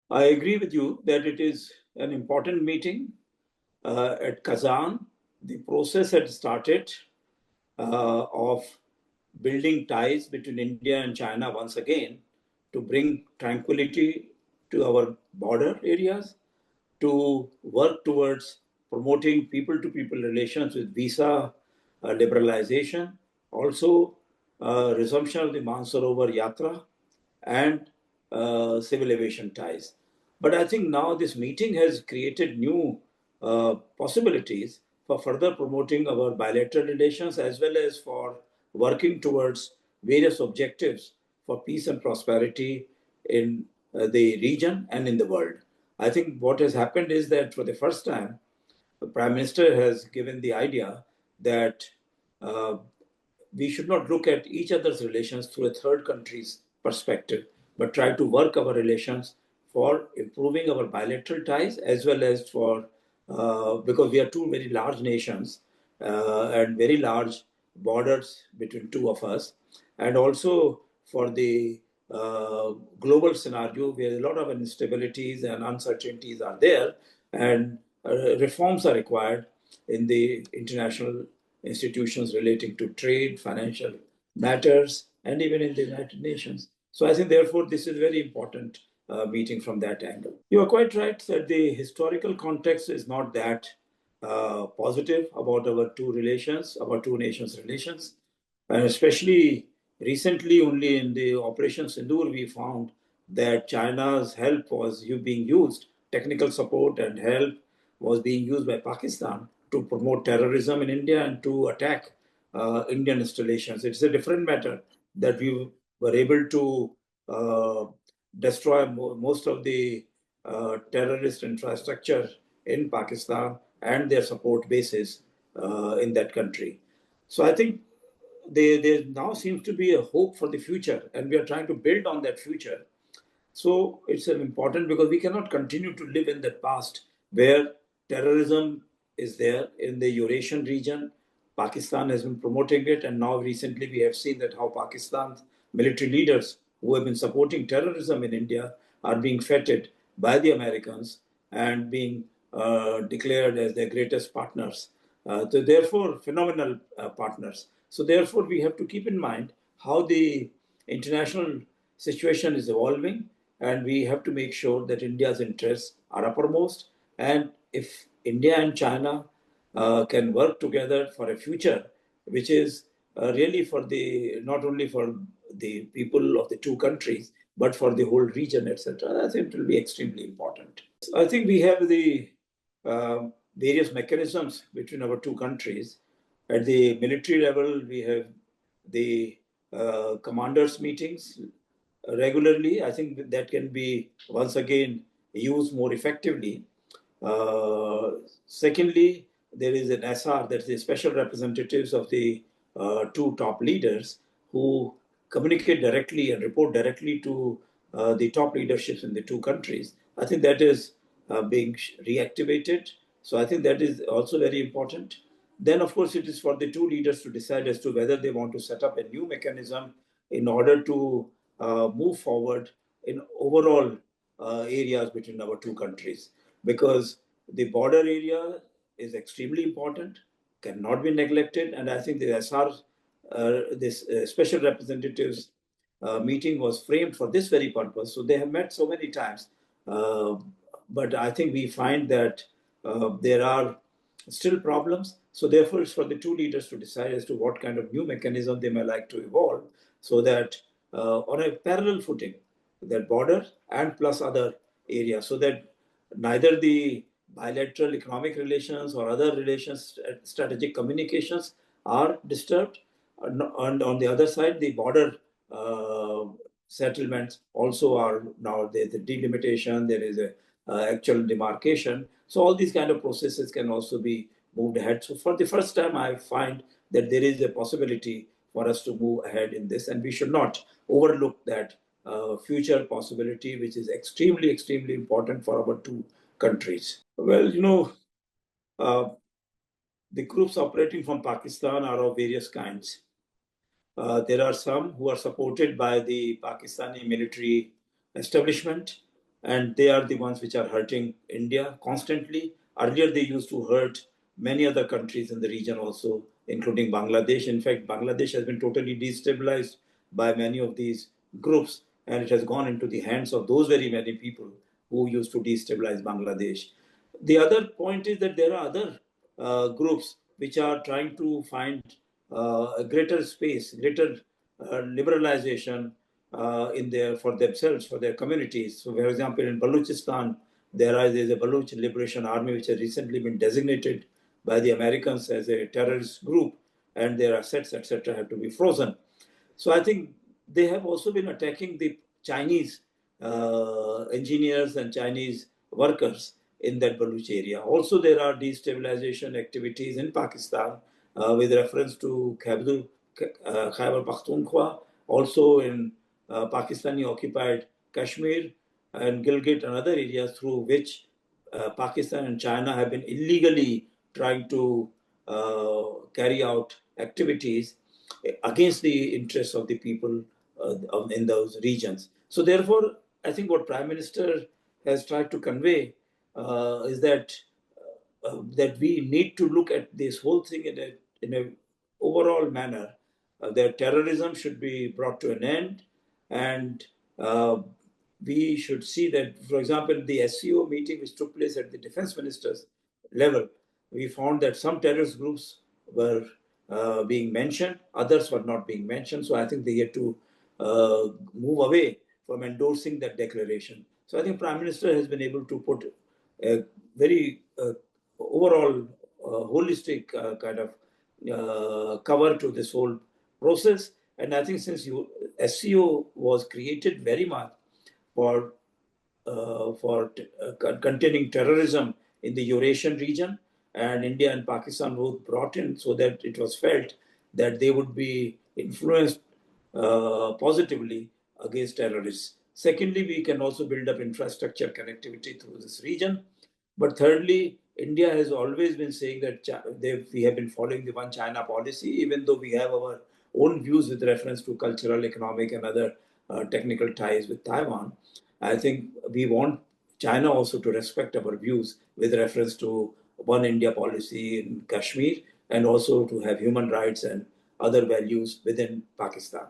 I agree with you that it is an important meeting. At Kazan, the process had started of building ties between India and China once again to bring tranquility to our border areas, to work towards promoting people to people relations with visa liberalization, also resumption of the Mansarovar Yatra, and civil aviation ties. But I think now this meeting has created new possibilities for further promoting our bilateral relations as well as for working towards various objectives for peace and prosperity in the region and in the world. I think what has happened is that for the first time, the Prime Minister has given the idea that uh, we should not look at each other's relations through a third country's perspective, but try to work our relations for improving our bilateral ties as well as for, because we are two very large nations and very large borders between two of us, and also for the global scenario where a lot of instabilities and uncertainties are there, and reforms are required in the international institutions relating to trade, financial matters, and even in the United Nations. So I think, therefore, this is a very important meeting from that angle. You are quite right that the historical context is not that positive about our two relations, our two nations' relations. And especially recently, only in the Operation Sindoor, we found that China's help was being used, technical support and help was being used by Pakistan to promote terrorism in India and to attack Indian installations. It's a different matter that we were able to uh, destroy most of the terrorist infrastructure in Pakistan and their support bases in that country. So I think there now seems to be a hope for the future, and we are trying to build on that future. So it's important because we cannot continue to live in the past where terrorism is there in the Eurasian region. Pakistan has been promoting it, and now recently we have seen that how Pakistan's military leaders who have been supporting terrorism in India are being feted by the Americans and being declared as their greatest partners. So therefore, phenomenal partners. So therefore, we have to keep in mind how the international situation is evolving, and we have to make sure that India's interests are uppermost. And if India and China can work together for a future, which is really for the not only for the people of the two countries, but for the whole region, etc., I think it will be extremely important. I think we have the various mechanisms between our two countries. At the military level, we have the commanders' meetings regularly. I think that can be once again used more effectively. Uh, Secondly, there is an SR, that's the special representatives of the two top leaders who communicate directly and report directly to the top leaderships in the two countries. I think that is being reactivated. So I think that is also very important. Then, of course, it is for the two leaders to decide as to whether they want to set up a new mechanism in order to move forward in overall areas between our two countries. Because the border area is extremely important, cannot be neglected, and I think the SR, this special representatives meeting was framed for this very purpose. So they have met so many times, uh, but I think we find that there are still problems. So therefore, it's for the two leaders to decide as to what kind of new mechanism they may like to evolve, so that on a parallel footing, that border and plus other areas, so that neither the bilateral economic relations or other relations, strategic communications are disturbed. And on the other side, the border uh, settlements also are now there's a delimitation, there is a actual demarcation. So all these kind of processes can also be moved ahead. So for the first time, I find that there is a possibility for us to move ahead in this, and we should not overlook that future possibility, which is extremely, extremely important for our two countries. Well, uh, the groups operating from Pakistan are of various kinds. There are some who are supported by the Pakistani military establishment, and they are the ones which are hurting India constantly. Earlier, they used to hurt many other countries in the region also, including Bangladesh. In fact, Bangladesh has been totally destabilized by many of these groups, and it has gone into the hands of those very many people who used to destabilize Bangladesh. The other point is that there are other groups which are trying to find a greater space, greater liberalization in their for themselves, for their communities. So, for example, in Balochistan, there is a Baloch Liberation Army which has recently been designated by the Americans as a terrorist group, and their assets, etc., have to be frozen. So I think they have also been attacking the Chinese engineers and Chinese workers in that Baluch area. Also, there are destabilization activities in Pakistan with reference to Khyber Pakhtunkhwa, also in Pakistani occupied Kashmir and Gilgit and other areas through which Pakistan and China have been illegally trying to carry out activities against the interests of the people in those regions. So therefore, I think what Prime Minister has tried to convey is that we need to look at this whole thing in a overall manner. That terrorism should be brought to an end, and uh, we should see that, for example, the SCO meeting which took place at the defense ministers level, we found that some terrorist groups were being mentioned, others were not being mentioned. So I think they had to move away from endorsing that declaration. So I think Prime Minister has been able to put a very overall holistic kind of cover to this whole process. And I think since SCO was created very much for containing terrorism in the Eurasian region, and India and Pakistan both brought in so that it was felt that they would be influenced positively against terrorists. Secondly, we can also build up infrastructure connectivity through this region. But thirdly, India has always been saying that we have been following the one China policy, even though we have our own views with reference to cultural, economic, and other technical ties with Taiwan. I think we want China also to respect our views with reference to one India policy in Kashmir, and also to have human rights and other values within Pakistan.